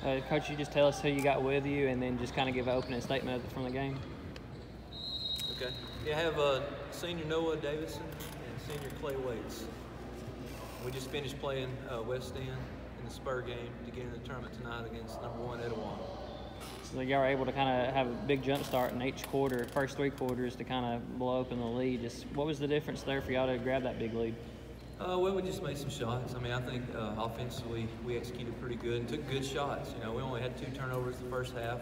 Coach, you just tell us who you got with you, and then just kind of give an opening statement from the game. Okay. Yeah, I have senior Noah Davison and senior Clay Waits. We just finished playing West End in the Spur game to get in the tournament tonight against #1 Etowah. So y'all were able to kind of have a big jump start in each quarter, first 3 quarters, to kind of blow open the lead. Just what was the difference there for y'all to grab that big lead? Well, we just made some shots. I mean, I think offensively we executed pretty good and took good shots. You know, we only had 2 turnovers the first half,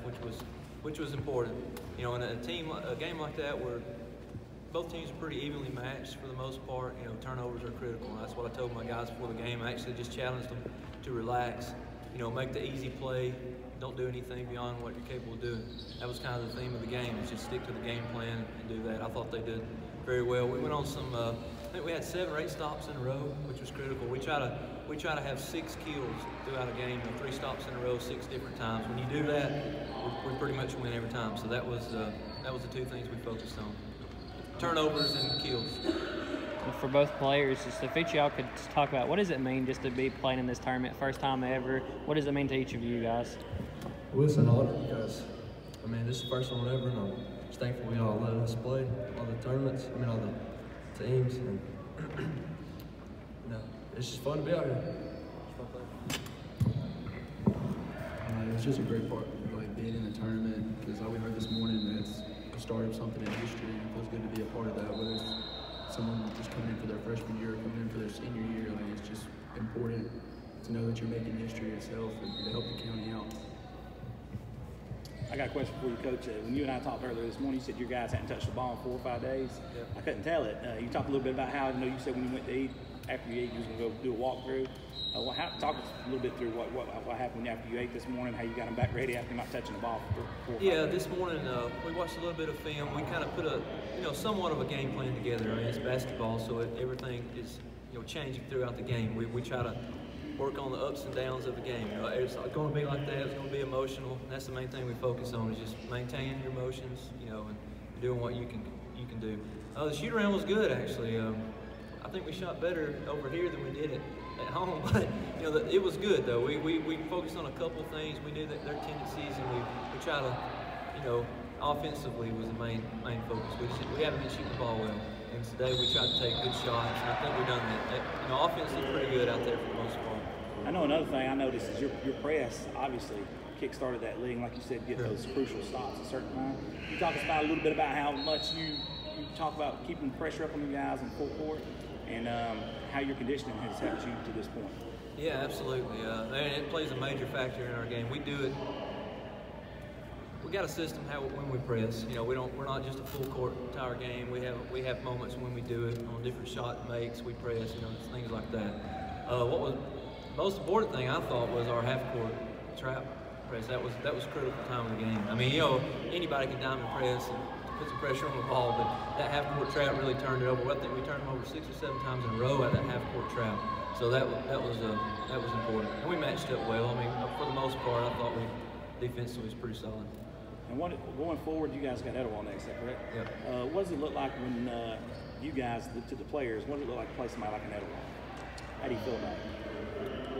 which was important. You know, in a game like that where both teams are pretty evenly matched for the most part, you know, turnovers are critical. And that's what I told my guys before the game. I actually just challenged them to relax. You know, make the easy play. Don't do anything beyond what you're capable of doing. That was kind of the theme of the game, is just stick to the game plan and do that. I thought they did very well. We went on some, I think we had 7 or 8 stops in a row, which was critical. We try to have 6 kills throughout a game, 3 stops in a row, 6 different times. When you do that, we pretty much win every time. So that was the 2 things we focused on: turnovers and kills. For both players, just if each of y'all could talk about what does it mean just to be playing in this tournament, first time ever? What does it mean to each of you guys? Well, it's an honor because, I mean, this is the first one ever, and I'm just thankful we all let us play all the tournaments, I mean, all the teams, and you know, it's just fun to be out here. It's just a great part of like being in the tournament, because like we heard this morning, it's the start of something in history, and it feels good to be a part of that, whether it's someone just coming in for their freshman year or coming in for their senior year. Like, it's just important to know that you're making history yourself and to help the county out. I got a question for you, Coach. When you and I talked earlier this morning, you said your guys hadn't touched the ball in 4 or 5 days. Yeah. I couldn't tell it. You talked a little bit about how, you know, you said when you went to eat, after you ate, you was going to go do a walkthrough. Talk us a little bit through what happened after you ate this morning, how you got them back ready after not touching the ball for 4 or 5 days. This morning we watched a little bit of film. We kind of put somewhat of a game plan together. I mean, it's basketball, so everything is, you know, changing throughout the game. We try to work on the ups and downs of the game. You know, it's going to be like that. It's going to be emotional. And that's the main thing we focus on, is just maintaining your emotions, you know, and doing what you can do. The shoot around was good, actually. I think we shot better over here than we did at home, but you know, it was good though. We focused on a couple of things. We knew that their tendencies, and we try to, you know, offensively was the main focus. We haven't been shooting the ball well, and today we tried to take good shots, and I think we've done that. You know, offense is pretty good out there for the most part. I know another thing I noticed is your press obviously kick-started that league, like you said, get those crucial stops at a certain time. You talk about a little bit about how much you talk about keeping pressure up on you guys in full court, and how your conditioning has helped you to this point. Yeah, absolutely. It plays a major factor in our game. We do it. We got a system when we press. You know, we're not just a full court entire game. We have moments when we do it on different shot makes. We press. You know, things like that. What was the most important thing I thought was our half court trap press. That was critical time of the game. I mean, you know, anybody can diamond press and put some pressure on the ball, but that half-court trap really turned it over. I think we turned them over 6 or 7 times in a row at that half-court trap. So that was important, and we matched up well. I mean, for the most part, I thought we defensively was pretty solid. And going forward, you guys got Etowah next, is that correct? Yeah. What does it look like when you guys, to the players, what does it look like to play somebody like an Etowah? How do you feel about it?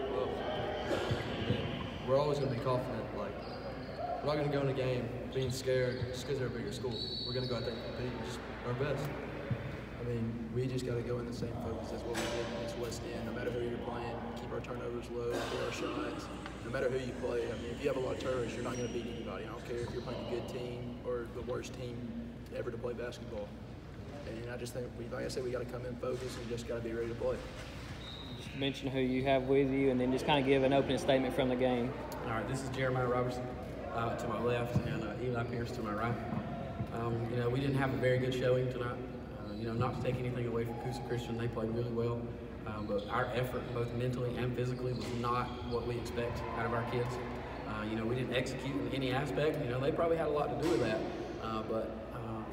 Well, we're always going to be confident. Like, we're not going to go in a game being scared just because they're a bigger school. We're going to go out there and compete and just our best. I mean, we just got to go in the same focus as what we did against West End. No matter who you're playing, keep our turnovers low, get our shots. No matter who you play, I mean, if you have a lot of turnovers, you're not going to beat anybody. I don't care if you're playing a good team or the worst team ever to play basketball. And I just think, like I said, we got to come in focused and just got to be ready to play. Just mention who you have with you, and then just kind of give an opening statement from the game. All right, this is Jeremiah Robertson to my left, and Eli Pierce to my right. You know, we didn't have a very good showing tonight. You know, not to take anything away from Coosa Christian, they played really well. But our effort, both mentally and physically, was not what we expect out of our kids. You know, we didn't execute in any aspect. You know, they probably had a lot to do with that. But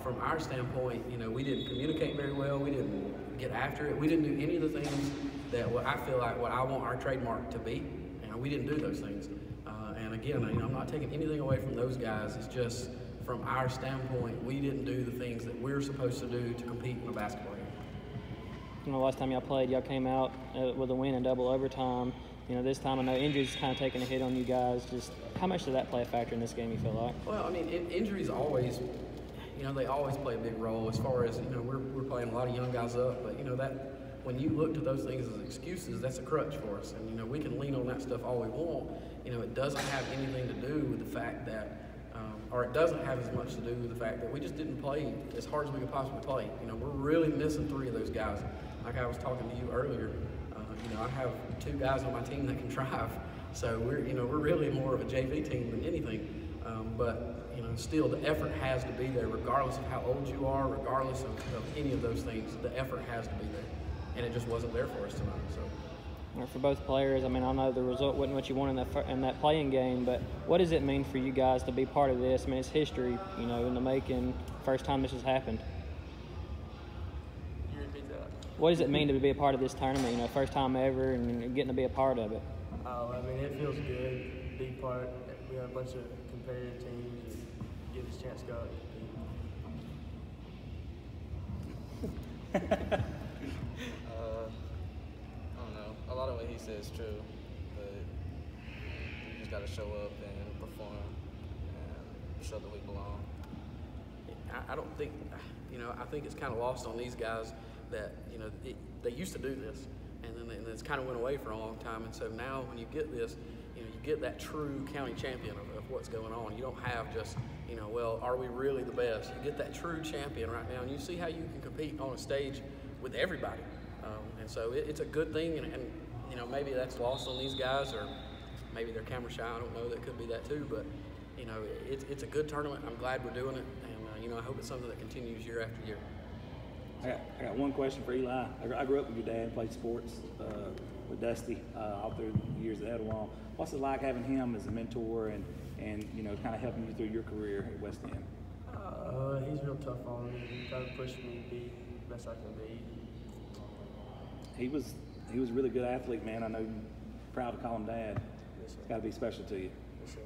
from our standpoint, you know, we didn't communicate very well. We didn't get after it. We didn't do any of the things that what I feel like what I want our trademark to be. And we didn't do those things. And again, you know, I'm not taking anything away from those guys. It's just from our standpoint, we didn't do the things that we're supposed to do to compete in a basketball game. You know, last time y'all played, y'all came out with a win in double overtime. You know, this time I know injuries kind of taking a hit on you guys. Just how much did that play a factor in this game, you feel like? Well, I mean, injuries always, they always play a big role as far as, we're playing a lot of young guys up, but, that when you look to those things as excuses, that's a crutch for us. And, we can lean on that stuff all we want. It doesn't have anything to do with the fact that, or it doesn't have as much to do with the fact that we just didn't play as hard as we could possibly play. We're really missing 3 of those guys. Like I was talking to you earlier, I have 2 guys on my team that can drive. So we're really more of a JV team than anything. But still the effort has to be there regardless of how old you are, regardless of any of those things. The effort has to be there. And it just wasn't there for us tonight. So. For both players, I mean, I know the result wasn't what you wanted in that playing game, but what does it mean for you guys to be part of this? I mean, it's history, in the making, first time this has happened. Can you repeat that? What does it mean to be a part of this tournament, first time ever and getting to be a part of it? I mean, it feels good to be part. We have a bunch of competitive teams and give us a chance to go out and compete. A lot of what he says is true, but we just got to show up and perform and show that we belong. I don't think, I think it's kind of lost on these guys that, they used to do this, and then it's kind of went away for a long time. And so now when you get this, you get that true county champion of what's going on. You don't have just, well, are we really the best? You get that true champion right now, and you see how you can compete on a stage with everybody. And so it's a good thing, and maybe that's lost on these guys, or maybe they're camera shy. I don't know. That could be that too. But it's a good tournament. I'm glad we're doing it, and I hope it's something that continues year after year. I got one question for Eli. I grew up with your dad, played sports with Dusty all through the years at Etowah. What's it like having him as a mentor and kind of helping you through your career at West End? He's real tough on me. He kind of pushed me to be the best I can be. He was a really good athlete, man. I know you're proud to call him Dad. Yes, sir. It's got to be special to you. Yes, sir.